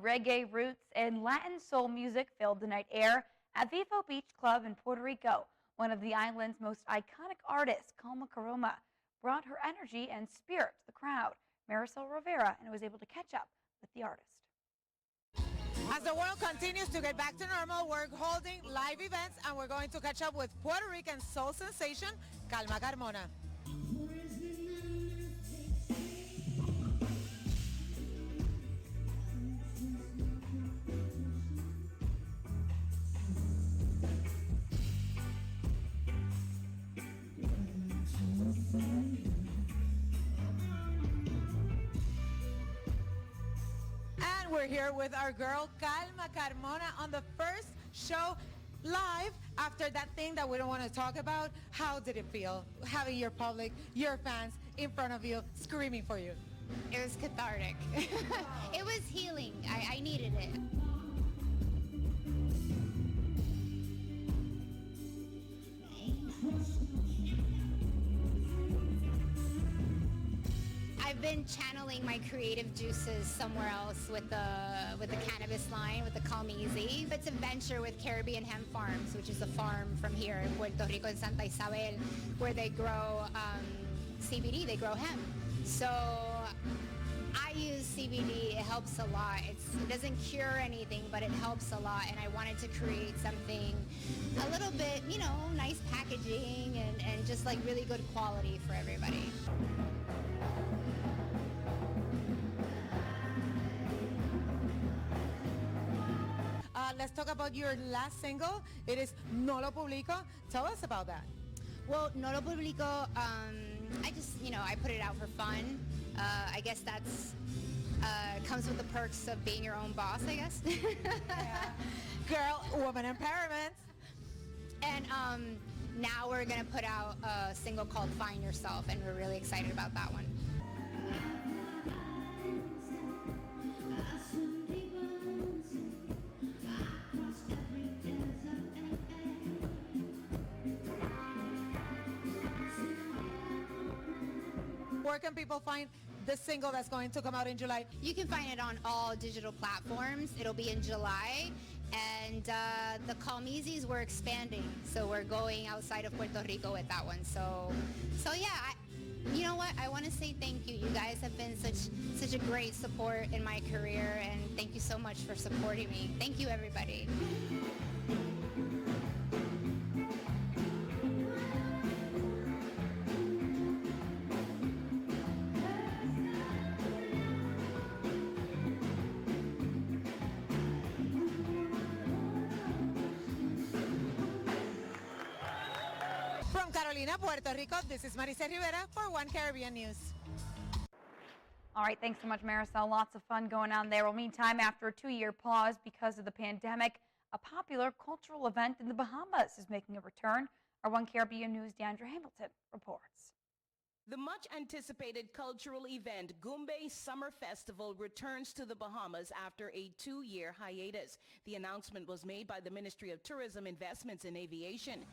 reggae roots and Latin soul music filled the night air at Vivo Beach Club in Puerto Rico. One of the island's most iconic artists, Calma Caroma, brought her energy and spirit to the crowd. Marisol Rivera was able to catch up with the artist. As the world continues to get back to normal, we're holding live events and we're going to catch up with Puerto Rican soul sensation, Calma Carmona. We're here with our girl Calma Carmona on the first show live after that thing that we don't want to talk about. How did it feel having your public, your fans in front of you screaming for you? It was cathartic. It was healing. I needed it. I've been channeling my creative juices somewhere else with the cannabis line, with the Calm Easy. It's a venture with Caribbean Hemp Farms, which is a farm from here in Puerto Rico in Santa Isabel, where they grow CBD, they grow hemp. So I use CBD, it helps a lot. It doesn't cure anything, but it helps a lot. And I wanted to create something a little bit, nice packaging and just like really good quality for everybody. Let's talk about your last single. It is No Lo Publico. Tell us about that. Well, No Lo Publico, I just, I put it out for fun. I guess that's comes with the perks of being your own boss, I guess. Yeah. Girl, woman empowerment. And now we're going to put out a single called Find Yourself, and we're really excited about that one. Where can people find the single that's going to come out in July? You can find it on all digital platforms. It'll be in July. And the Calm Easies, we're expanding. So we're going outside of Puerto Rico with that one. So yeah, you know what? I want to say thank you. You guys have been such a great support in my career. And thank you so much for supporting me. Thank you, everybody. Carolina, Puerto Rico, this is Marisol Rivera for One Caribbean News. All right, thanks so much, Marisol. Lots of fun going on there. Well, meantime, after a 2-year pause because of the pandemic, a popular cultural event in the Bahamas is making a return. Our One Caribbean News' Deandra Hamilton reports. The much-anticipated cultural event, Goombay Summer Festival, returns to the Bahamas after a 2-year hiatus. The announcement was made by the Ministry of Tourism, Investments and Aviation.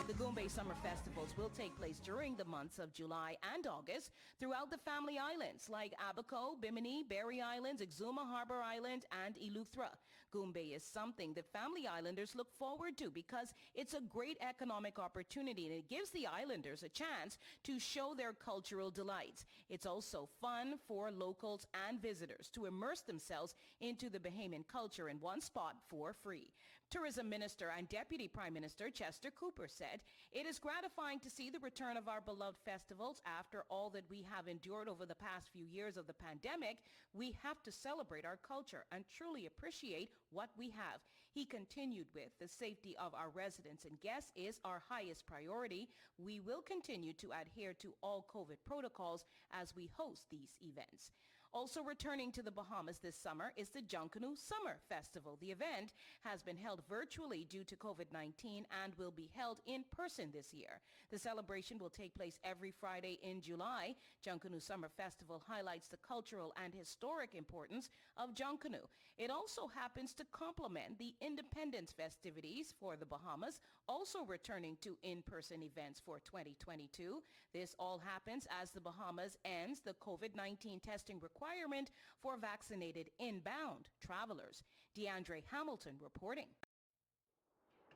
The Goombay Summer Festivals will take place during the months of July and August throughout the Family Islands like Abaco, Bimini, Berry Islands, Exuma Harbor Island, and Eleuthera. Goombay is something that Family Islanders look forward to because it's a great economic opportunity and it gives the islanders a chance to show their cultural delights. It's also fun for locals and visitors to immerse themselves into the Bahamian culture in one spot for free. Tourism Minister and Deputy Prime Minister Chester Cooper said, "It is gratifying to see the return of our beloved festivals. After all that we have endured over the past few years of the pandemic, we have to celebrate our culture and truly appreciate what we have." He continued with, "The safety of our residents and guests is our highest priority. We will continue to adhere to all COVID protocols as we host these events." Also returning to the Bahamas this summer is the Junkanoo Summer Festival. The event has been held virtually due to COVID-19 and will be held in person this year. The celebration will take place every Friday in July. Junkanoo Summer Festival highlights the cultural and historic importance of Junkanoo. It also happens to complement the Independence festivities for the Bahamas, also returning to in-person events for 2022. This all happens as the Bahamas ends the COVID-19 testing requirement for vaccinated inbound travelers. DeAndre Hamilton reporting.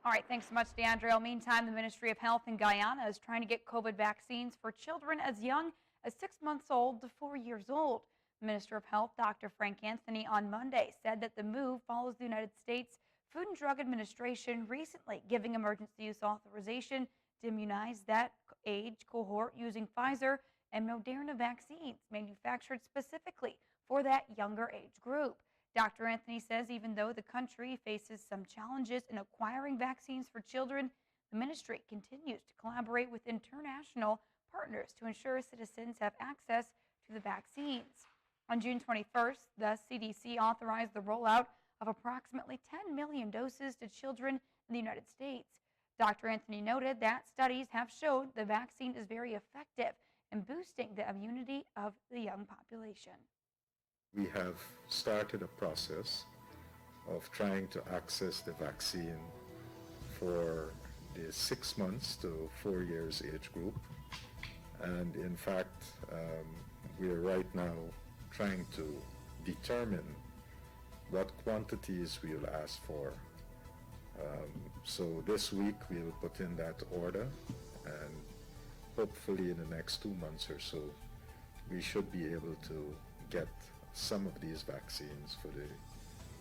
All right, thanks so much, DeAndre. Meantime, the Ministry of Health in Guyana is trying to get COVID vaccines for children as young as 6 months old to 4 years old. Minister of Health Dr. Frank Anthony on Monday said that the move follows the United States Food and Drug Administration recently giving emergency use authorization to immunize that age cohort using Pfizer and Moderna vaccines manufactured specifically for that younger age group. Dr. Anthony says even though the country faces some challenges in acquiring vaccines for children, the ministry continues to collaborate with international partners to ensure citizens have access to the vaccines. On June 21st, the CDC authorized the rollout of approximately 10 million doses to children in the United States. Dr. Anthony noted that studies have showed the vaccine is very effective in boosting the immunity of the young population. We have started a process of trying to access the vaccine for the 6 months to 4 years age group. And in fact, we are right now trying to determine what quantities we'll ask for. So this week we'll put in that order, and hopefully in the next 2 months or so, we should be able to get some of these vaccines for the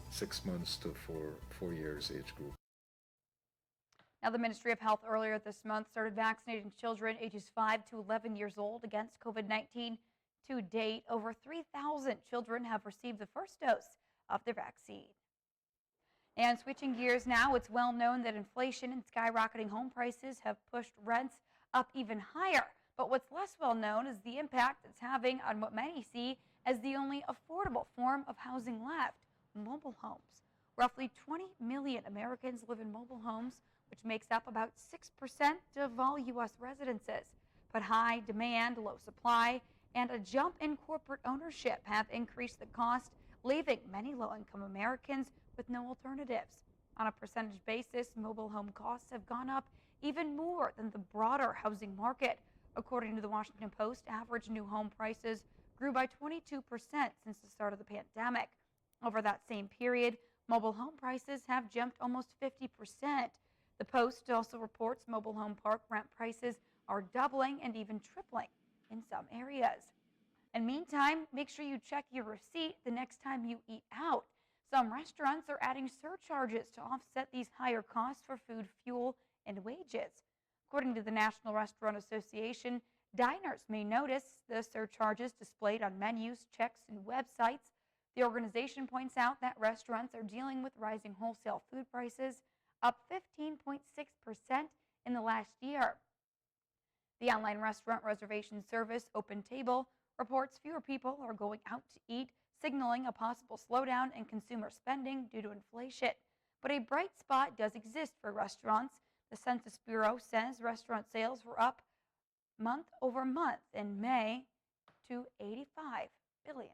6 months to 4 years age group. Now, the Ministry of Health earlier this month started vaccinating children ages 5 to 11 years old against COVID-19. To date, over 3,000 children have received the first dose of their vaccine. And switching gears now, it's well known that inflation and skyrocketing home prices have pushed rents up even higher. But what's less well known is the impact it's having on what many see as the only affordable form of housing left, mobile homes. Roughly 20 million Americans live in mobile homes, which makes up about 6% of all U.S. residences. But high demand, low supply, and a jump in corporate ownership have increased the cost, leaving many low-income Americans with no alternatives. On a percentage basis, mobile home costs have gone up even more than the broader housing market. According to the Washington Post, average new home prices grew by 22% since the start of the pandemic. Over that same period, mobile home prices have jumped almost 50%. The Post also reports mobile home park rent prices are doubling and even tripling in some areas. And meantime, make sure you check your receipt the next time you eat out. Some restaurants are adding surcharges to offset these higher costs for food, fuel, and wages. According to the National Restaurant Association, diners may notice the surcharges displayed on menus, checks, and websites. The organization points out that restaurants are dealing with rising wholesale food prices, up 15.6% in the last year. The online restaurant reservation service OpenTable reports fewer people are going out to eat, signaling a possible slowdown in consumer spending due to inflation. But a bright spot does exist for restaurants. The Census Bureau says restaurant sales were up month over month in May to $85 billion.